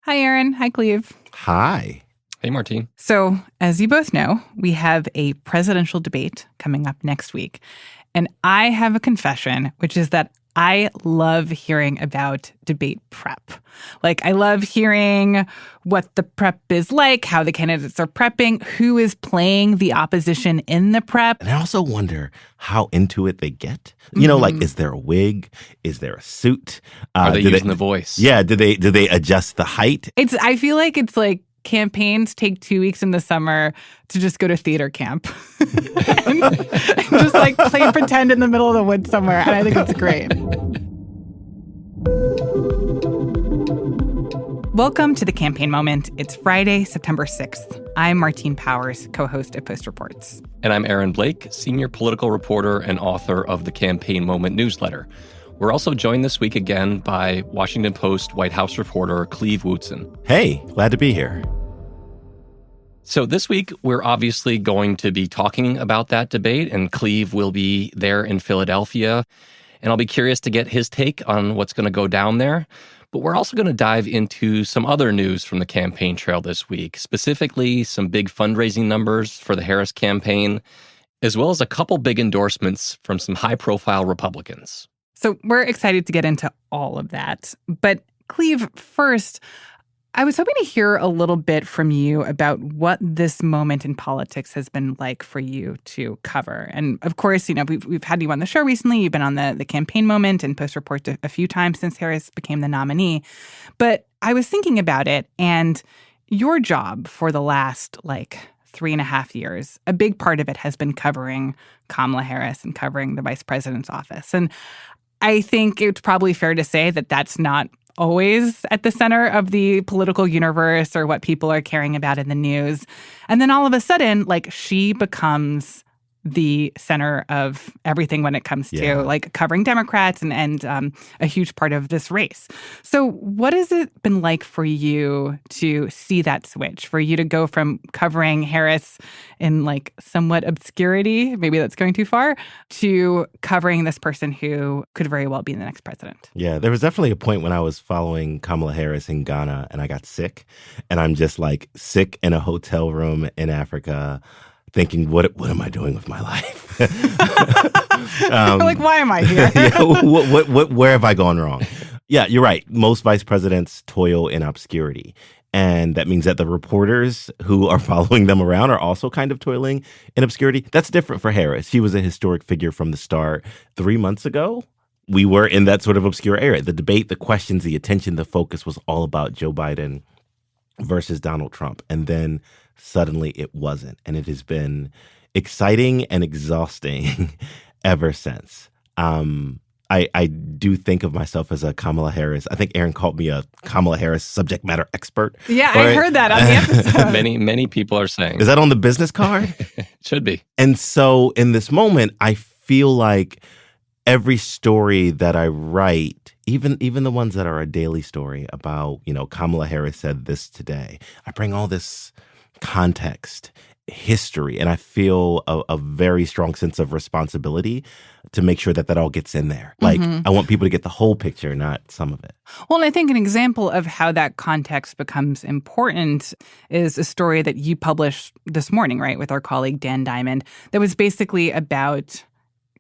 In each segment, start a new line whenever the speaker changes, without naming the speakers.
Hi, Aaron. Hi, Cleve.
Hi.
Hey, Martine.
So, as you both know, we have a presidential debate coming up next week. And I have a confession, which is that I love hearing about debate prep. Like, I love hearing what the prep is like, how the candidates are prepping, who is playing the opposition in the prep.
And I also wonder how into it they get. You know, like, is there a wig? Is there a suit?
Are they using the voice?
Yeah. Do they adjust the height?
I feel like it's like campaigns take 2 weeks in the summer to just go to theater camp and just like play pretend in the middle of the woods somewhere. And I think it's great. Welcome to The Campaign Moment. It's Friday, September 6th. I'm Martine Powers, co-host of Post Reports.
And I'm Aaron Blake, senior political reporter and author of the Campaign Moment newsletter. We're also joined this week again by Washington Post White House reporter Cleve Wootson.
Hey, glad to be here.
So this week, we're obviously going to be talking about that debate, and Cleve will be there in Philadelphia. And I'll be curious to get his take on what's going to go down there. But we're also going to dive into some other news from the campaign trail this week, specifically some big fundraising numbers for the Harris campaign, as well as a couple big endorsements from some high-profile Republicans.
So we're excited to get into all of that. But Cleve, first, I was hoping to hear a little bit from you about what this moment in politics has been like for you to cover. And of course, you know, we've had you on the show recently. You've been on the Campaign Moment and Post Reports a few times since Harris became the nominee. But I was thinking about it, and your job for the last 3.5 years, a big part of it has been covering Kamala Harris and covering the vice president's office. And I think it's probably fair to say that that's not always at the center of the political universe or what people are caring about in the news. And then all of a sudden, she becomes the center of everything when it comes to covering Democrats and a huge part of this race. So what has it been like for you to see that switch, for you to go from covering Harris in somewhat obscurity, maybe that's going too far, to covering this person who could very well be the next president?
Yeah, there was definitely a point when I was following Kamala Harris in Ghana and I got sick. And I'm just sick in a hotel room in Africa, thinking, what am I doing with my life?
Why am I here?
Where have I gone wrong? Yeah, you're right. Most vice presidents toil in obscurity. And that means that the reporters who are following them around are also kind of toiling in obscurity. That's different for Harris. She was a historic figure from the start. 3 months ago, we were in that sort of obscure area. The debate, the questions, the attention, the focus was all about Joe Biden versus Donald Trump. And then suddenly it wasn't. And it has been exciting and exhausting ever since. I do think of myself as a Kamala Harris. I think Aaron called me a Kamala Harris subject matter expert.
Yeah, I heard that on the episode.
Many people are saying.
Is that on the business card?
Should be.
And so in this moment, I feel like every story that I write, even the ones that are a daily story about, Kamala Harris said this today, I bring all this context, history, and I feel a very strong sense of responsibility to make sure that all gets in there. I want people to get the whole picture, not some of it.
Well, and I think an example of how that context becomes important is a story that you published this morning, right, with our colleague Dan Diamond, that was basically about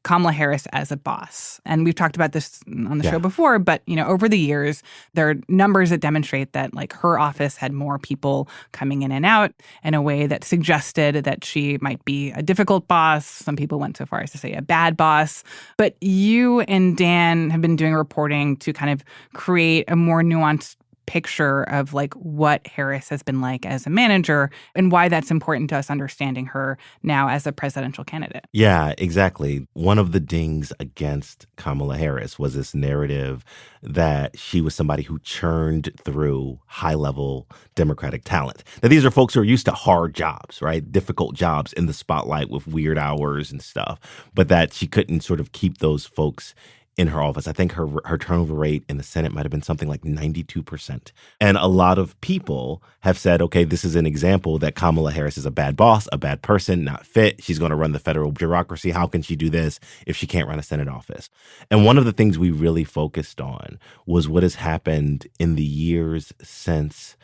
Kamala Harris as a boss. And we've talked about this on the show before, but, over the years, there are numbers that demonstrate that, her office had more people coming in and out in a way that suggested that she might be a difficult boss. Some people went so far as to say a bad boss. But you and Dan have been doing reporting to kind of create a more nuanced picture of what Harris has been like as a manager and why that's important to us understanding her now as a presidential candidate.
Yeah, exactly. One of the dings against Kamala Harris was this narrative that she was somebody who churned through high-level Democratic talent. Now, these are folks who are used to hard jobs, right? Difficult jobs in the spotlight with weird hours and stuff, but that she couldn't sort of keep those folks in her office. I think her turnover rate in the Senate might have been something like 92%. And a lot of people have said, okay, this is an example that Kamala Harris is a bad boss, a bad person, not fit. She's going to run the federal bureaucracy. How can she do this if she can't run a Senate office? And one of the things we really focused on was what has happened in the years since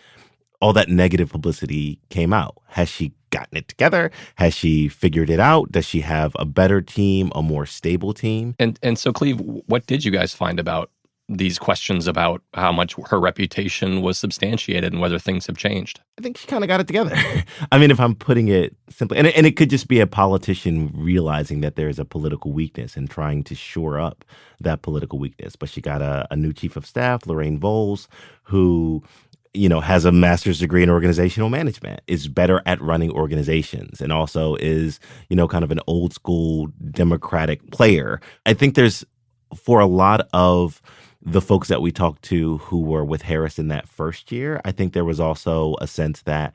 all that negative publicity came out. Has she gotten it together? Has she figured it out? Does she have a better team, a more stable team?
And so, Cleve, what did you guys find about these questions about how much her reputation was substantiated and whether things have changed?
I think she kind of got it together. I mean, if I'm putting it simply, and it could just be a politician realizing that there's a political weakness and trying to shore up that political weakness. But she got a new chief of staff, Lorraine Voles, who has a master's degree in organizational management, is better at running organizations, and also is, kind of an old school Democratic player. I think there's, for a lot of the folks that we talked to who were with Harris in that first year, I think there was also a sense that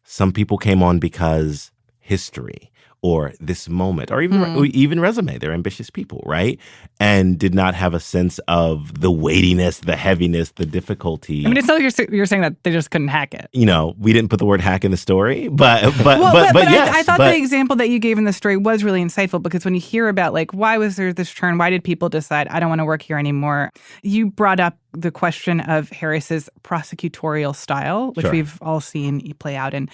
some people came on because history or this moment, or even resume. They're ambitious people, right? And did not have a sense of the weightiness, the heaviness, the difficulty.
I mean, it's not like you're saying that they just couldn't hack it.
We didn't put the word hack in the story, but yes.
I thought the example that you gave in the story was really insightful, because when you hear about why was there this turn? Why did people decide I don't want to work here anymore? You brought up the question of Harris's prosecutorial style, which we've all seen play out in,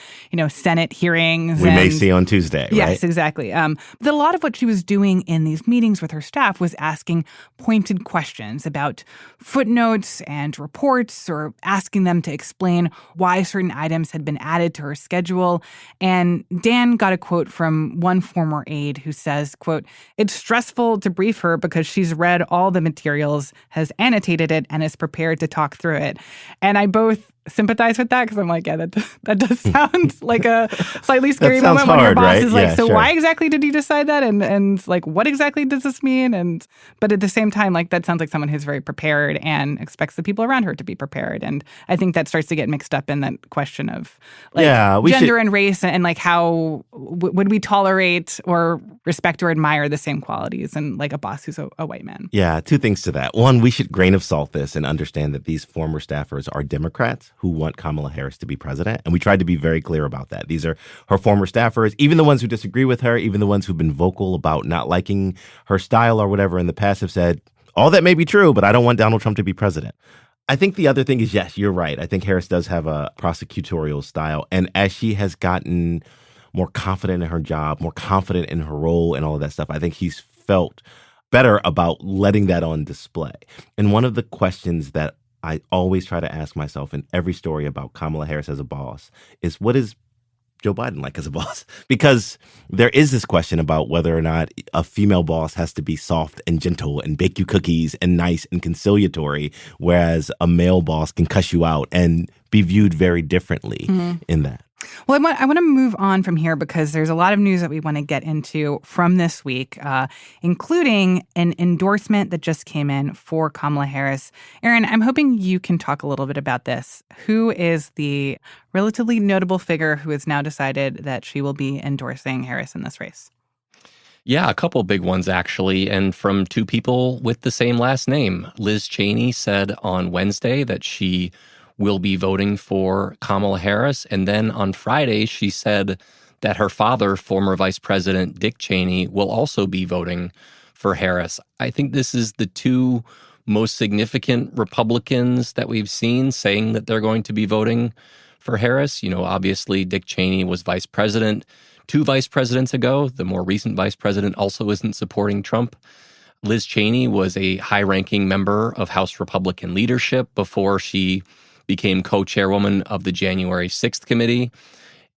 Senate hearings.
We may see on Tuesday, right?
Yes, exactly. But a lot of what she was doing in these meetings with her staff was asking pointed questions about footnotes and reports, or asking them to explain why certain items had been added to her schedule. And Dan got a quote from one former aide who says, quote, "It's stressful to brief her because she's read all the materials, has annotated it, and is prepared to talk through it." And I both sympathize with that, because I'm like, yeah, that does sound like a slightly scary moment when your boss is like, why exactly did you decide that? And what exactly does this mean? But at the same time, that sounds like someone who's very prepared and expects the people around her to be prepared. And I think that starts to get mixed up in that question of gender and race, and how would we tolerate or respect or admire the same qualities in a boss who's a white man?
Yeah, two things to that. One, we should grain of salt this and understand that these former staffers are Democrats who want Kamala Harris to be president. And we tried to be very clear about that. These are her former staffers, even the ones who disagree with her, even the ones who've been vocal about not liking her style or whatever in the past, have said, all that may be true, but I don't want Donald Trump to be president. I think the other thing is, yes, you're right. I think Harris does have a prosecutorial style. And as she has gotten more confident in her job, more confident in her role and all of that stuff, I think he's felt better about letting that on display. And one of the questions that I always try to ask myself in every story about Kamala Harris as a boss is, what is Joe Biden like as a boss? Because there is this question about whether or not a female boss has to be soft and gentle and bake you cookies and nice and conciliatory, whereas a male boss can cuss you out and be viewed very differently in that.
Well, I want to move on from here, because there's a lot of news that we want to get into from this week, including an endorsement that just came in for Kamala Harris. Aaron, I'm hoping you can talk a little bit about this. Who is the relatively notable figure who has now decided that she will be endorsing Harris in this race?
Yeah, a couple big ones, actually, and from two people with the same last name. Liz Cheney said on Wednesday that she will be voting for Kamala Harris. And then on Friday, she said that her father, former Vice President Dick Cheney, will also be voting for Harris. I think this is the two most significant Republicans that we've seen saying that they're going to be voting for Harris. Obviously, Dick Cheney was vice president 2 vice presidents ago. The more recent vice president also isn't supporting Trump. Liz Cheney was a high-ranking member of House Republican leadership before she became co-chairwoman of the January 6th committee.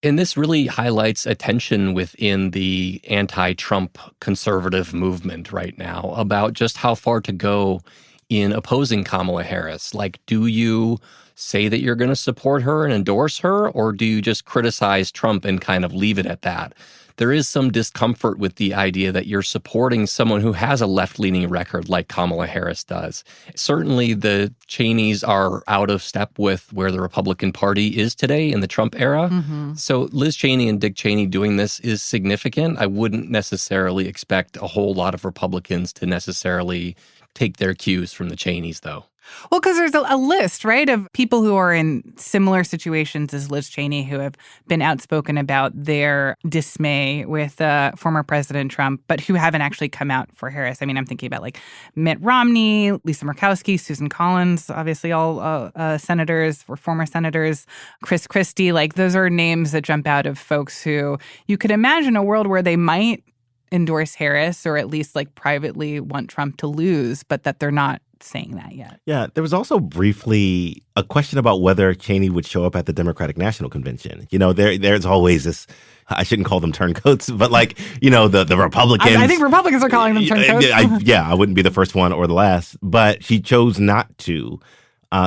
And this really highlights a tension within the anti-Trump conservative movement right now about just how far to go in opposing Kamala Harris. Do you say that you're going to support her and endorse her, or do you just criticize Trump and kind of leave it at that? There is some discomfort with the idea that you're supporting someone who has a left-leaning record like Kamala Harris does. Certainly, the Cheneys are out of step with where the Republican Party is today in the Trump era. So Liz Cheney and Dick Cheney doing this is significant. I wouldn't necessarily expect a whole lot of Republicans to necessarily take their cues from the Cheneys, though.
Well, because there's a list, right, of people who are in similar situations as Liz Cheney who have been outspoken about their dismay with former President Trump, but who haven't actually come out for Harris. I mean, I'm thinking about like Mitt Romney, Lisa Murkowski, Susan Collins, obviously all senators or former senators, Chris Christie. Like those are names that jump out of folks who you could imagine a world where they might endorse Harris or at least like privately want Trump to lose, but that they're not saying that yet.
Yeah, there was also briefly a question about whether Cheney would show up at the Democratic National Convention. You know, there's always this, I shouldn't call them turncoats, but like, you know, the Republicans.
I think Republicans are calling them turncoats.
I wouldn't be the first one or the last, but she chose not to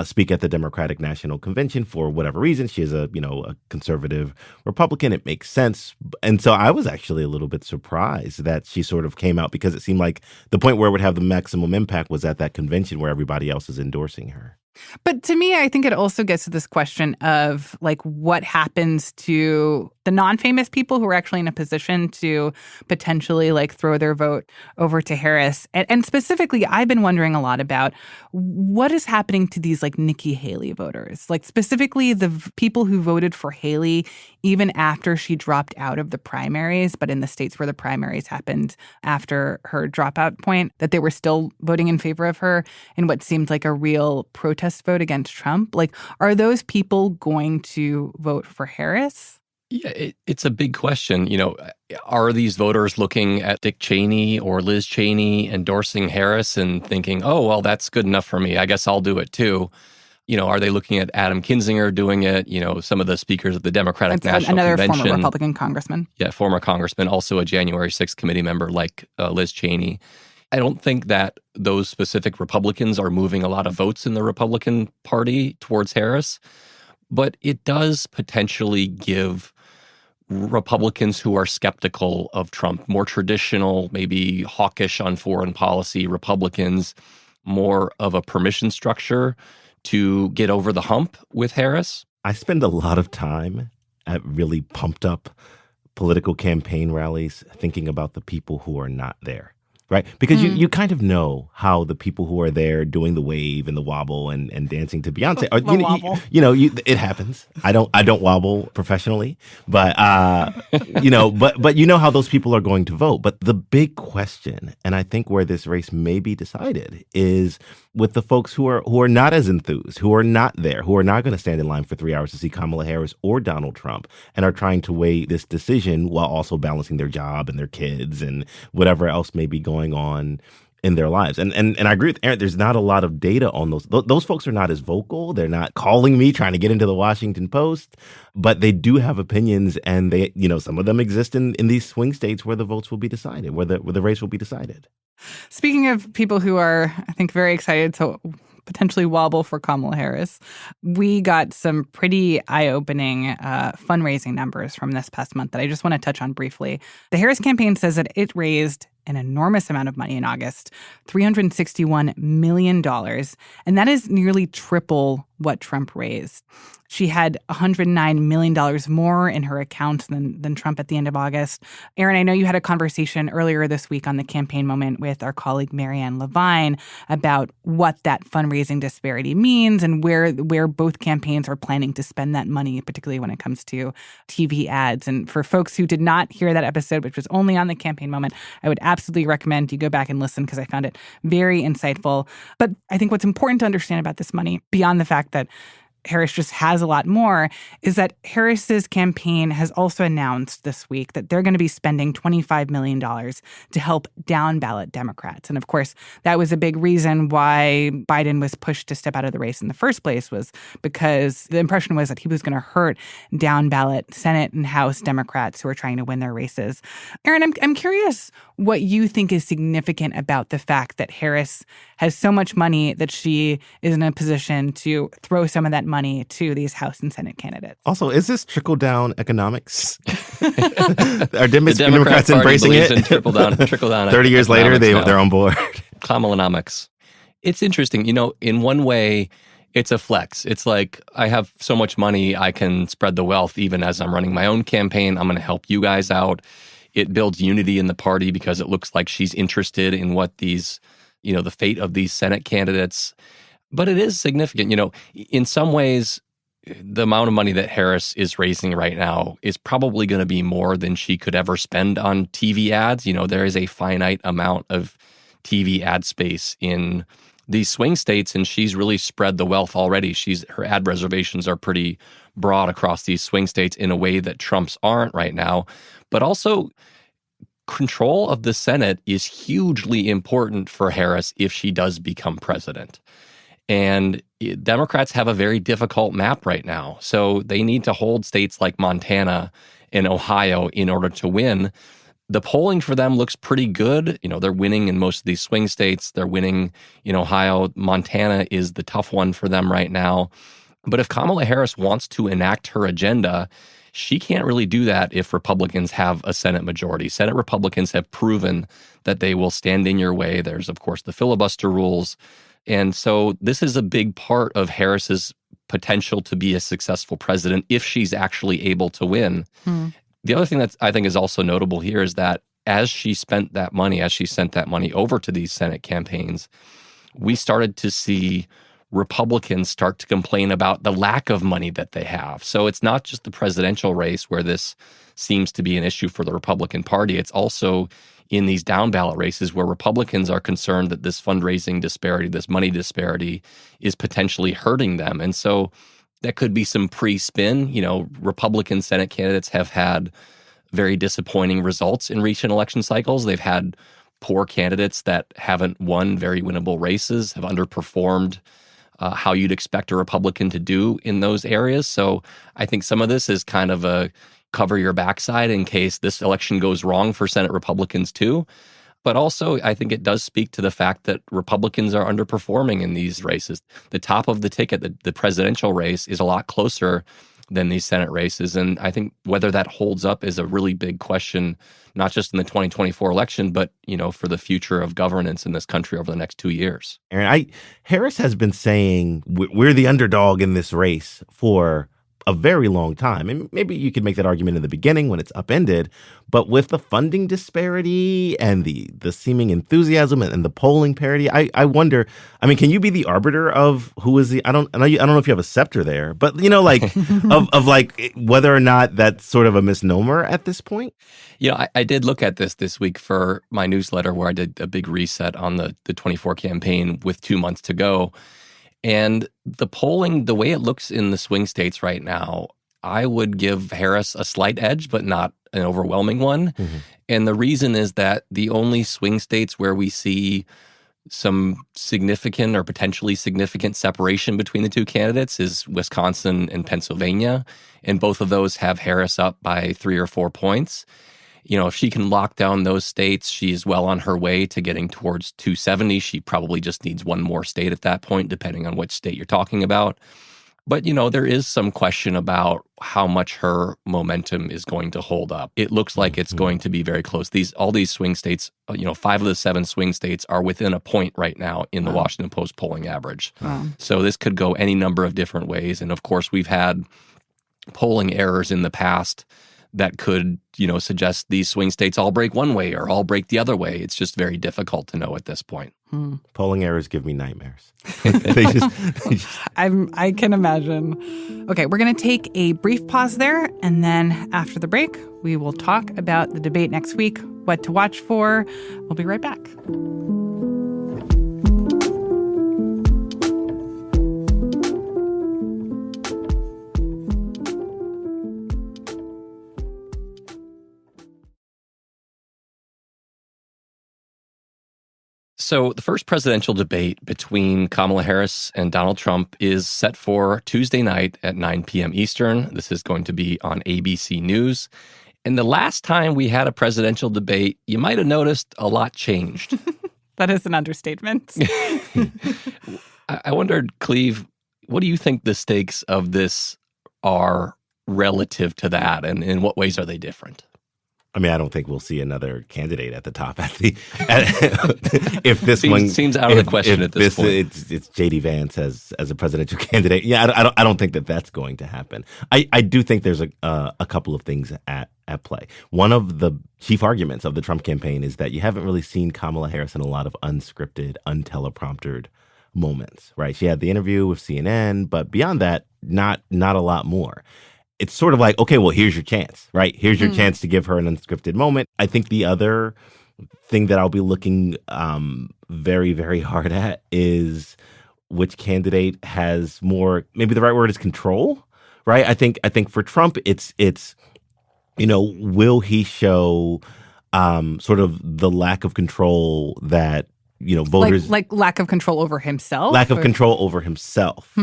speak at the Democratic National Convention for whatever reason. She is a conservative Republican. It makes sense. And so I was actually a little bit surprised that she sort of came out because it seemed like the point where it would have the maximum impact was at that convention where everybody else is endorsing her.
But to me, I think it also gets to this question of like what happens to the non-famous people who are actually in a position to potentially like throw their vote over to Harris. And specifically, I've been wondering a lot about what is happening to these like Nikki Haley voters, like specifically the people who voted for Haley even after she dropped out of the primaries, but in the states where the primaries happened after her dropout point, that they were still voting in favor of her in what seemed like a real protest vote against Trump. Like, are those people going to vote for Harris?
Yeah, it's a big question. You know, are these voters looking at Dick Cheney or Liz Cheney endorsing Harris and thinking, oh, well, that's good enough for me. I guess I'll do it too. You know, are they looking at Adam Kinzinger doing it? You know, some of the speakers of the Democratic National Convention.
Another former Republican congressman.
Yeah, former congressman, also a January 6th committee member like Liz Cheney. I don't think that those specific Republicans are moving a lot of votes in the Republican Party towards Harris, but it does potentially give Republicans who are skeptical of Trump, more traditional, maybe hawkish on foreign policy Republicans, more of a permission structure to get over the hump with Harris.
I spend a lot of time at really pumped up political campaign rallies thinking about the people who are not there. Right? Because you kind of know how the people who are there doing the wave and the wobble and dancing to Beyonce, it happens. I don't wobble professionally, but but you know how those people are going to vote. But the big question, and I think where this race may be decided, is with the folks who are not as enthused, who are not there, who are not going to stand in line for 3 hours to see Kamala Harris or Donald Trump, and are trying to weigh this decision while also balancing their job and their kids and whatever else may be going on in their lives. And I agree with Aaron, there's not a lot of data on those. Those folks are not as vocal. They're not calling me, trying to get into the Washington Post, but they do have opinions, and they, some of them exist in these swing states where the votes will be decided, where the race will be decided.
Speaking of people who are, I think, very excited to potentially wobble for Kamala Harris, we got some pretty eye-opening fundraising numbers from this past month that I just want to touch on briefly. The Harris campaign says that it raised an enormous amount of money in August, $361 million, and that is nearly triple what Trump raised. She had $109 million more in her account than Trump at the end of August. Aaron, I know you had a conversation earlier this week on the Campaign Moment with our colleague Marianne Levine about what that fundraising disparity means and where both campaigns are planning to spend that money, particularly when it comes to TV ads. And for folks who did not hear that episode, which was only on the Campaign Moment, I would absolutely recommend you go back and listen because I found it very insightful. But I think what's important to understand about this money, beyond the fact that Harris just has a lot more, is that Harris's campaign has also announced this week that they're going to be spending $25 million to help down-ballot Democrats. And of course, that was a big reason why Biden was pushed to step out of the race in the first place, was because the impression was that he was going to hurt down-ballot Senate and House Democrats who are trying to win their races. Aaron, I'm curious what you think is significant about the fact that Harris has so much money that she is in a position to throw some of that money to these House and Senate candidates.
Also, is this trickle-down economics? Are Democrats embracing it?
In trickle-down
30 years later, they're on board.
Kamalanomics. It's interesting. In one way, it's a flex. It's like, I have so much money, I can spread the wealth even as I'm running my own campaign. I'm going to help you guys out. It builds unity in the party because it looks like she's interested in what these the fate of these Senate candidates. But it is significant. In some ways, the amount of money that Harris is raising right now is probably going to be more than she could ever spend on TV ads. There is a finite amount of TV ad space in these swing states, and she's really spread the wealth already. Her ad reservations are pretty broad across these swing states in a way that Trump's aren't right now. But also, control of the Senate is hugely important for Harris if she does become president. And Democrats have a very difficult map right now. So they need to hold states like Montana and Ohio in order to win. The polling for them looks pretty good. They're winning in most of these swing states. They're winning in Ohio. Montana is the tough one for them right now. But if Kamala Harris wants to enact her agenda, she can't really do that if Republicans have a Senate majority. Senate Republicans have proven that they will stand in your way. There's, of course, the filibuster rules. And so this is a big part of Harris's potential to be a successful president if she's actually able to win. The other thing that I think is also notable here is that as she sent that money over to these Senate campaigns, we started to see Republicans start to complain about the lack of money that they have. So it's not just the presidential race where this seems to be an issue for the Republican Party. It's also in these down ballot races where Republicans are concerned that this fundraising disparity, this money disparity is potentially hurting them. And so that could be some pre-spin. Republican Senate candidates have had very disappointing results in recent election cycles. They've had poor candidates that haven't won very winnable races, have underperformed how you'd expect a Republican to do in those areas. So I think some of this is kind of a cover your backside in case this election goes wrong for Senate Republicans too. But also, I think it does speak to the fact that Republicans are underperforming in these races. The top of the ticket, the presidential race, is a lot closer than these Senate races. And I think whether that holds up is a really big question, not just in the 2024 election, but, for the future of governance in this country over the next 2 years.
Aaron, Harris has been saying we're the underdog in this race for a very long time. And maybe you could make that argument in the beginning when it's upended, but with the funding disparity and the seeming enthusiasm and the polling parity, I wonder, can you be the arbiter of who is I don't know if you have a scepter there, but of whether or not that's sort of a misnomer at this point?
I did look at this week for my newsletter where I did a big reset on the 24 campaign with 2 months to go. And the polling, the way it looks in the swing states right now, I would give Harris a slight edge, but not an overwhelming one. Mm-hmm. And the reason is that the only swing states where we see some significant or potentially significant separation between the two candidates is Wisconsin and Pennsylvania. And both of those have Harris up by 3 or 4 points. If she can lock down those states, she's well on her way to getting towards 270. She probably just needs one more state at that point, depending on which state you're talking about. But, there is some question about how much her momentum is going to hold up. It looks like it's going to be very close. All these swing states, 5 of the 7 swing states are within a point right now in the Washington Post polling average. Wow. So this could go any number of different ways. And of course, we've had polling errors in the past that could, suggest these swing states all break one way or all break the other way. It's just very difficult to know at this point.
Polling errors give me nightmares.
I can imagine. Okay, we're going to take a brief pause there, and then after the break, we will talk about the debate next week, what to watch for. We'll be right back.
So the first presidential debate between Kamala Harris and Donald Trump is set for Tuesday night at 9 p.m. Eastern. This is going to be on ABC News. And the last time we had a presidential debate, you might have noticed a lot changed.
That is an understatement.
I wondered, Cleve, what do you think the stakes of this are relative to that? And in what ways are they different?
I mean, I don't think we'll see another candidate at the top if this
seems out of the question at this point.
It's J.D. Vance as a presidential candidate. Yeah, I don't think that's going to happen. I do think there's a couple of things at play. One of the chief arguments of the Trump campaign is that you haven't really seen Kamala Harris in a lot of unscripted, untelepromptered moments, right? She had the interview with CNN, but beyond that, not a lot more. It's sort of like, okay, well, here's your chance, right? Here's your chance to give her an unscripted moment. I think the other thing that I'll be looking very, very hard at is which candidate has more, maybe the right word is control, right? I think for Trump, it's will he show sort of the lack of control that voters
like lack of control over himself,
control over himself,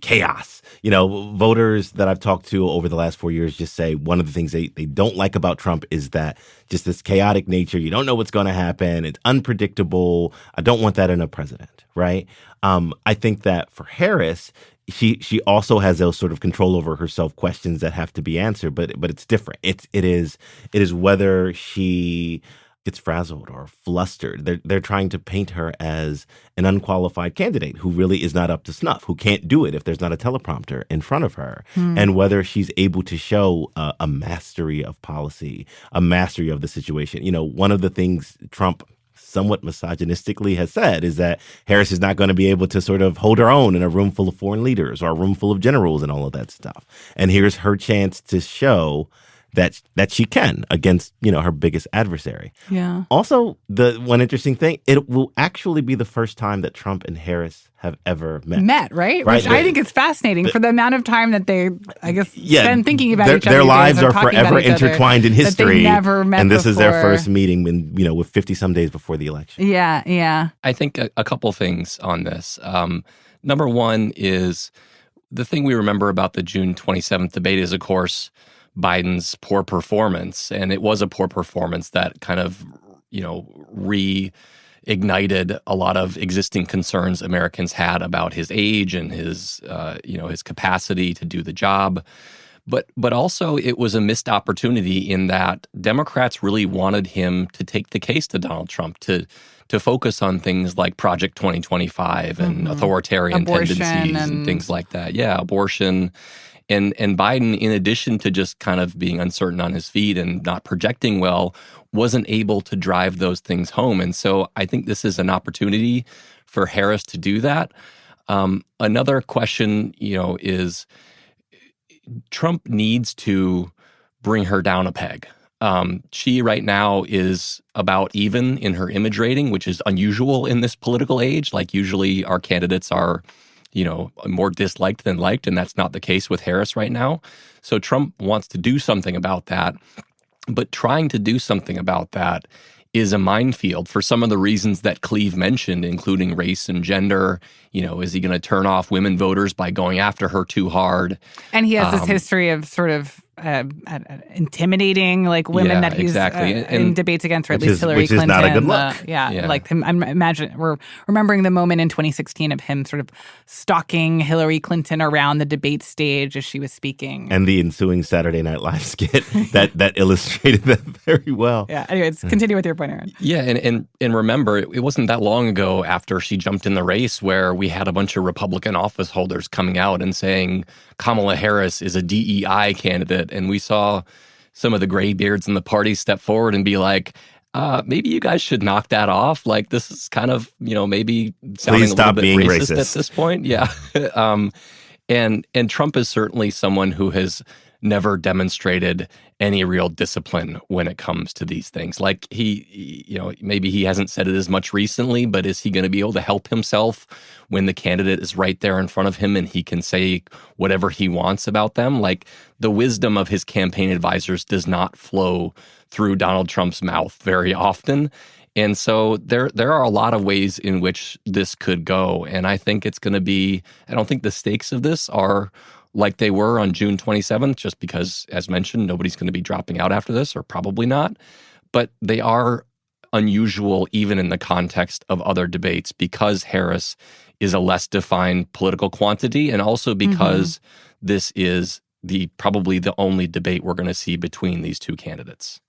chaos. Voters that I've talked to over the last 4 years just say one of the things they don't like about Trump is that just this chaotic nature. You don't know what's going to happen. It's unpredictable. I don't want that in a president, right? I think that for Harris, she also has those sort of control over herself questions that have to be answered, but it's different. It is whether she gets frazzled or flustered. They're trying to paint her as an unqualified candidate who really is not up to snuff, who can't do it if there's not a teleprompter in front of her, and whether she's able to show a mastery of policy, a mastery of the situation. One of the things Trump somewhat misogynistically has said is that Harris is not going to be able to sort of hold her own in a room full of foreign leaders or a room full of generals and all of that stuff. And here's her chance to show that she can against, her biggest adversary.
Yeah.
Also, the one interesting thing, it will actually be the first time that Trump and Harris have ever met.
Right? Which I think is fascinating for the amount of time that they, I guess, spend thinking about each other.
Their lives are forever intertwined in history.
They never met
and this is their
before.
first meeting with 50 some days before the election.
Yeah.
I think a couple things on this. Number one is the thing we remember about the June 27th debate is, of course, Biden's poor performance. And it was a poor performance that kind of, reignited a lot of existing concerns Americans had about his age and his capacity to do the job. But also it was a missed opportunity in that Democrats really wanted him to take the case to Donald Trump, to focus on things like Project 2025 and authoritarian tendencies and things like that. Yeah, abortion. And Biden, in addition to just kind of being uncertain on his feet and not projecting well, wasn't able to drive those things home. And so I think this is an opportunity for Harris to do that. Another question, is Trump needs to bring her down a peg. She right now is about even in her image rating, which is unusual in this political age. Like usually our candidates are more disliked than liked, and that's not the case with Harris right now. So Trump wants to do something about that, but trying to do something about that is a minefield for some of the reasons that Cleve mentioned, including race and gender. Is he going to turn off women voters by going after her too hard?
And he has this history of sort of intimidating women that he's in debates against, or at least Hillary Clinton.
Which is not a good look.
Like we're remembering the moment in 2016 of him sort of stalking Hillary Clinton around the debate stage as she was speaking.
And the ensuing Saturday Night Live skit that illustrated that very well.
Yeah. Anyways, continue with your point, Aaron.
Yeah, and remember, it wasn't that long ago after she jumped in the race where we had a bunch of Republican office holders coming out and saying Kamala Harris is a DEI candidate. And we saw some of the graybeards in the party step forward and be like, maybe you guys should knock that off. Like, this is kind of, maybe sounding a little bit racist at this point. Yeah. And Trump is certainly someone who has never demonstrated any real discipline when it comes to these things. Like maybe he hasn't said it as much recently, but is he going to be able to help himself when the candidate is right there in front of him and he can say whatever he wants about them? Like, the wisdom of his campaign advisors does not flow through Donald Trump's mouth very often. And so there are a lot of ways in which this could go. And I think it's going to be, I don't think the stakes of this are like they were on June 27th, just because, as mentioned, nobody's going to be dropping out after this, or probably not. But they are unusual even in the context of other debates, because Harris is a less defined political quantity, and also because this is probably the only debate we're going to see between these two candidates.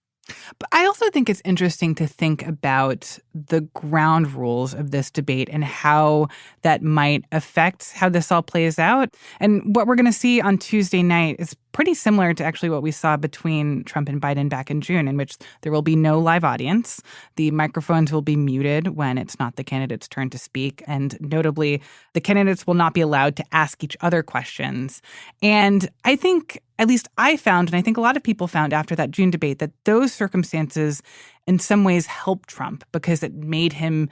But I also think it's interesting to think about the ground rules of this debate and how that might affect how this all plays out. And what we're going to see on Tuesday night is pretty similar to actually what we saw between Trump and Biden back in June, in which there will be no live audience. The microphones will be muted when it's not the candidate's turn to speak. And notably, the candidates will not be allowed to ask each other questions. And I think, at least I found, and I think a lot of people found after that June debate, that those circumstances in some ways helped Trump because it made him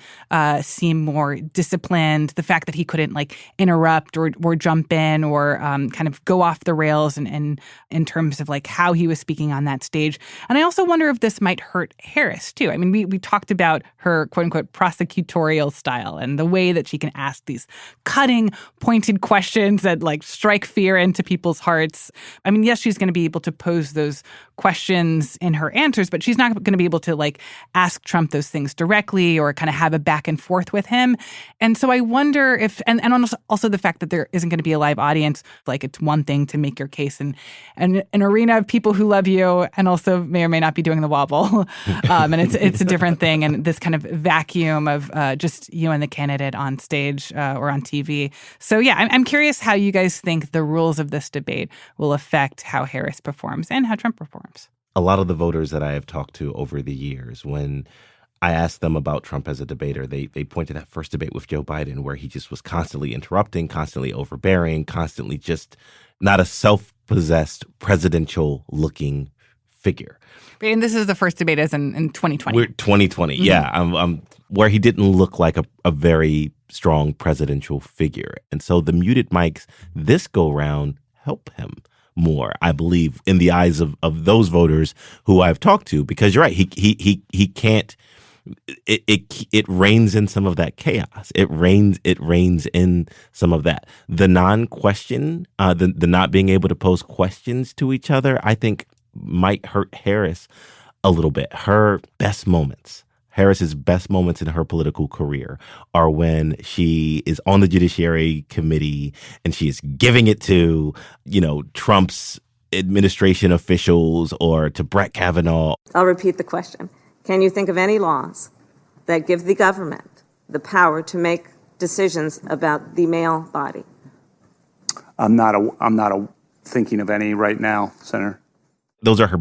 seem more disciplined. The fact that he couldn't interrupt or jump in or kind of go off the rails and in terms of how he was speaking on that stage. And I also wonder if this might hurt Harris too. I mean, we talked about her quote unquote prosecutorial style and the way that she can ask these cutting, pointed questions that strike fear into people's hearts. I mean, yes, she's going to be able to pose those questions in her answers, but she's not going to be able to ask Trump those things directly or kind of have a back and forth with him. And so I wonder if, and also the fact that there isn't going to be a live audience, it's one thing to make your case in an arena of people who love you and also may or may not be doing the wobble. And it's a different thing. And this kind of vacuum of just you and the candidate on stage or on TV. So yeah, I'm curious how you guys think the rules of this debate will affect how Harris performs and how Trump performs.
A lot of the voters that I have talked to over the years, when I asked them about Trump as a debater, they point to that first debate with Joe Biden where he just was constantly interrupting, constantly overbearing, constantly just not a self-possessed presidential-looking figure.
And this is the first debate as in 2020.
We're 2020, mm-hmm. Yeah. Where he didn't look like a very strong presidential figure. And so the muted mics this go-round help him more, I believe, in the eyes of those voters who I've talked to, because you're right, he can't. It reigns in some of that chaos. It reigns in some of that. The non-question, the not being able to pose questions to each other, I think might hurt Harris a little bit. Harris's best moments in her political career are when she is on the Judiciary Committee and she is giving it to, Trump's administration officials or to Brett Kavanaugh.
I'll repeat the question. Can you think of any laws that give the government the power to make decisions about the male body?
I'm not thinking of any right now, Senator.
Those are her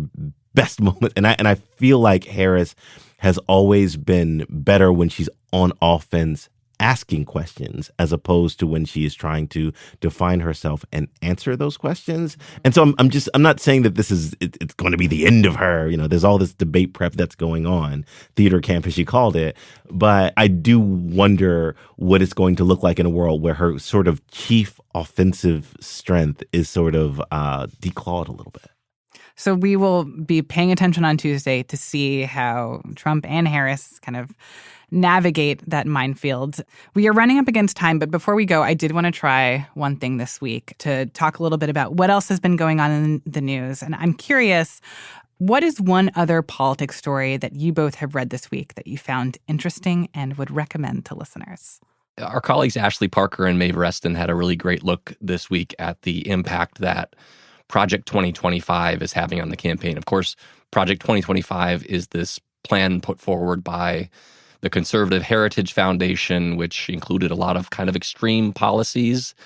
best moments, and I feel like Harris has always been better when she's on offense asking questions as opposed to when she is trying to define herself and answer those questions. And so I'm not saying that it's going to be the end of her. There's all this debate prep that's going on, theater camp as she called it. But I do wonder what it's going to look like in a world where her sort of chief offensive strength is sort of declawed a little bit.
So we will be paying attention on Tuesday to see how Trump and Harris kind of navigate that minefield. We are running up against time, but before we go, I did want to try one thing this week to talk a little bit about what else has been going on in the news. And I'm curious, what is one other politics story that you both have read this week that you found interesting and would recommend to listeners?
Our colleagues Ashley Parker and Maeve Reston had a really great look this week at the impact that Project 2025 is having on the campaign. Of course, Project 2025 is this plan put forward by the Conservative Heritage Foundation, which included a lot of kind of extreme policies.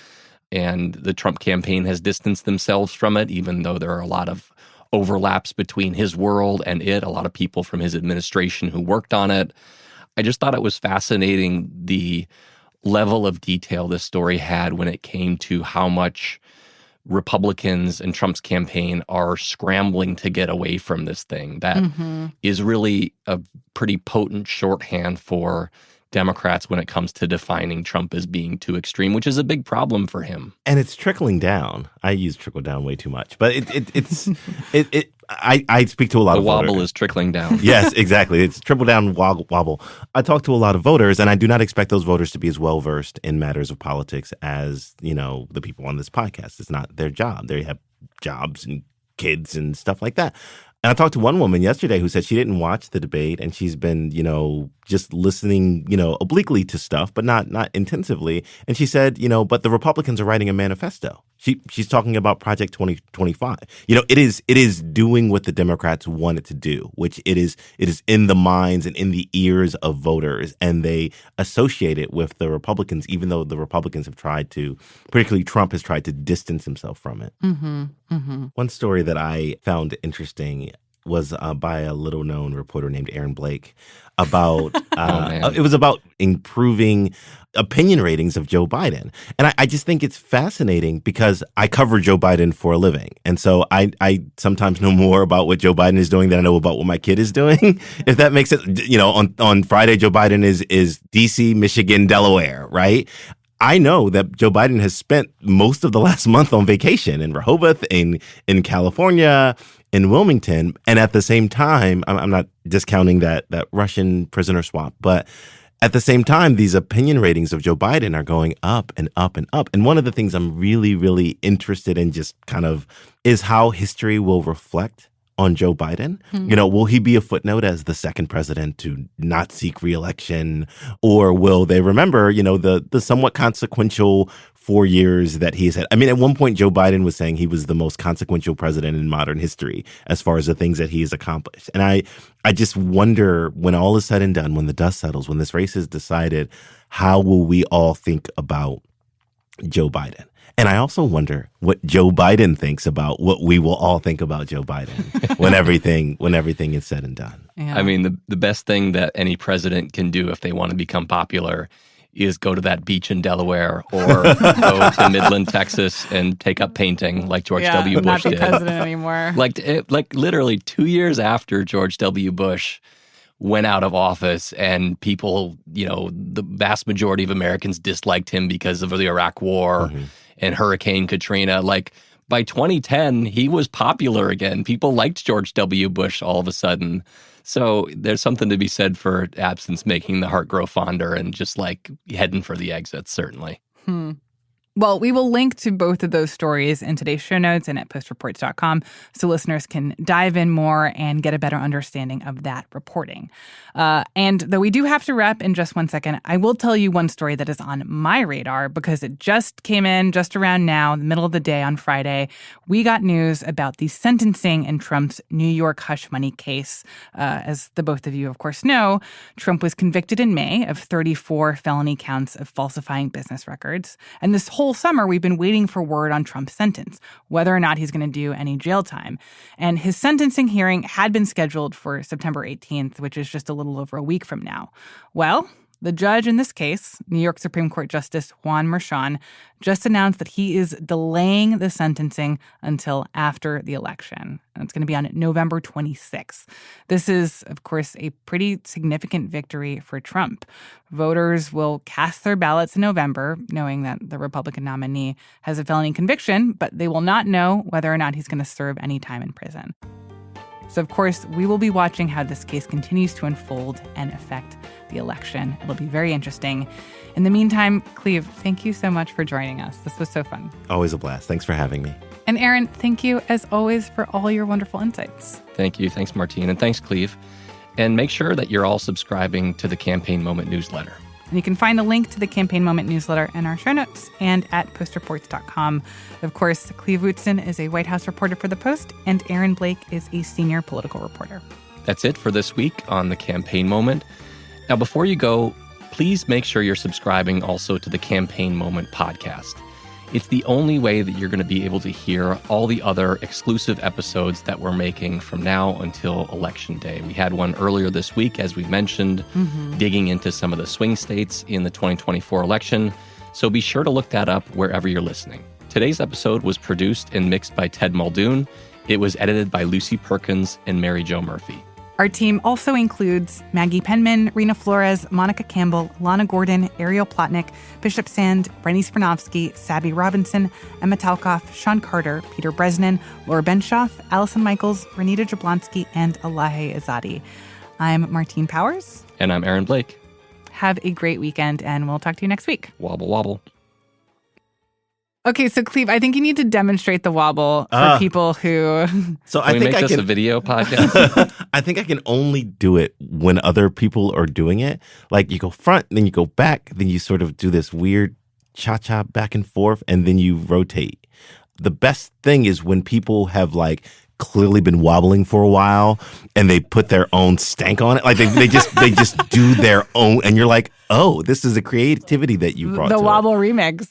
And the Trump campaign has distanced themselves from it, even though there are a lot of overlaps between his world and it, a lot of people from his administration who worked on it. I just thought it was fascinating the level of detail this story had when it came to how much Republicans and Trump's campaign are scrambling to get away from this thing that is really a pretty potent shorthand for Democrats when it comes to defining Trump as being too extreme, which is a big problem for him.
And it's trickling down. I use trickle down way too much, but I speak to a lot of voters.
The wobble is trickling down.
Yes, exactly. It's trickle down wobble. I talk to a lot of voters, and I do not expect those voters to be as well versed in matters of politics as, the people on this podcast. It's not their job. They have jobs and kids and stuff like that. And I talked to one woman yesterday who said she didn't watch the debate and she's been, just listening, obliquely to stuff, but not intensively. And she said, but the Republicans are writing a manifesto. She's talking about Project 2025. It is doing what the Democrats want it to do, which it is in the minds and in the ears of voters, and they associate it with the Republicans, even though the Republicans have tried to, particularly Trump has tried to distance himself from it. One story that I found interesting was by a little-known reporter named Aaron Blake about it was about improving opinion ratings of Joe Biden. And I just think it's fascinating because I cover Joe Biden for a living. And so I sometimes know more about what Joe Biden is doing than I know about what my kid is doing, if that makes sense. On Friday, Joe Biden is D.C., Michigan, Delaware, right? I know that Joe Biden has spent most of the last month on vacation in Rehoboth, in California, in Wilmington. And at the same time, I'm not discounting that Russian prisoner swap, but at the same time, these opinion ratings of Joe Biden are going up and up and up. And one of the things I'm really, really interested in just kind of is how history will reflect on Joe Biden. Will he be a footnote as the second president to not seek re-election? Or will they remember, the somewhat consequential 4 years that he's had? I mean, at one point, Joe Biden was saying he was the most consequential president in modern history as far as the things that he has accomplished. And I just wonder, when all is said and done, when the dust settles, when this race is decided, how will we all think about Joe Biden? And I also wonder what Joe Biden thinks about what we will all think about Joe Biden when everything is said and done.
Yeah.
I mean, the best thing that any president can do if they want to become popular is go to that beach in Delaware or go to Midland, Texas, and take up painting like George W. Bush
not be
did.
president anymore.
Like literally 2 years after George W. Bush went out of office and people, the vast majority of Americans disliked him because of the Iraq War and Hurricane Katrina. Like by 2010, he was popular again. People liked George W. Bush all of a sudden. So there's something to be said for absence making the heart grow fonder and just like heading for the exits, certainly.
Well, we will link to both of those stories in today's show notes and at postreports.com so listeners can dive in more and get a better understanding of that reporting. And though we do have to wrap in just 1 second, I will tell you one story that is on my radar because it just came in just around now, the middle of the day on Friday. We got news about the sentencing in Trump's New York hush money case. As the both of you, of course, know, Trump was convicted in May of 34 felony counts of falsifying business records. And this whole summer, we've been waiting for word on Trump's sentence, whether or not he's going to do any jail time. And his sentencing hearing had been scheduled for September 18th, which is just a little over a week from now. Well, the judge in this case, New York Supreme Court Justice Juan Merchan, just announced that he is delaying the sentencing until after the election. And it's going to be on November 26th. This is, of course, a pretty significant victory for Trump. Voters will cast their ballots in November, knowing that the Republican nominee has a felony conviction, but they will not know whether or not he's going to serve any time in prison. So, of course, we will be watching how this case continues to unfold and affect the election. It'll be very interesting. In the meantime, Cleve, thank you so much for joining us. This was so fun.
Always a blast. Thanks for having me.
And Aaron, thank you, as always, for all your wonderful insights.
Thank you. Thanks, Martine. And thanks, Cleve. And make sure that you're all subscribing to the Campaign Moment newsletter.
And you can find the link to the Campaign Moment newsletter in our show notes and at postreports.com. Of course, Cleve Wootson is a White House reporter for The Post, and Aaron Blake is a senior political reporter.
That's it for this week on the Campaign Moment. Now, before you go, please make sure you're subscribing also to the Campaign Moment podcast. It's the only way that you're going to be able to hear all the other exclusive episodes that we're making from now until Election Day. We had one earlier this week, as we mentioned, digging into some of the swing states in the 2024 election. So be sure to look that up wherever you're listening. Today's episode was produced and mixed by Ted Muldoon. It was edited by Lucy Perkins and Mary Jo Murphy.
Our team also includes Maggie Penman, Rena Flores, Monica Campbell, Lana Gordon, Ariel Plotnick, Bishop Sand, Brenny Spernovsky, Sabby Robinson, Emma Talkoff, Sean Carter, Peter Bresnan, Laura Benshoff, Allison Michaels, Renita Jablonski, and Elahe Azadi. I'm Martine Powers.
And I'm Aaron Blake.
Have a great weekend, and we'll talk to you next week.
Wobble, wobble.
Okay, so Cleve, I think you need to demonstrate the wobble for people who...
So
Can we make this a video podcast?
I think I can only do it when other people are doing it. Like you go front, then you go back, then you sort of do this weird cha-cha back and forth, and then you rotate. The best thing is when people have like clearly been wobbling for a while and they put their own stank on it. Like they just do their own, and you're like, oh, this is a creativity that you brought
The
to
wobble remix.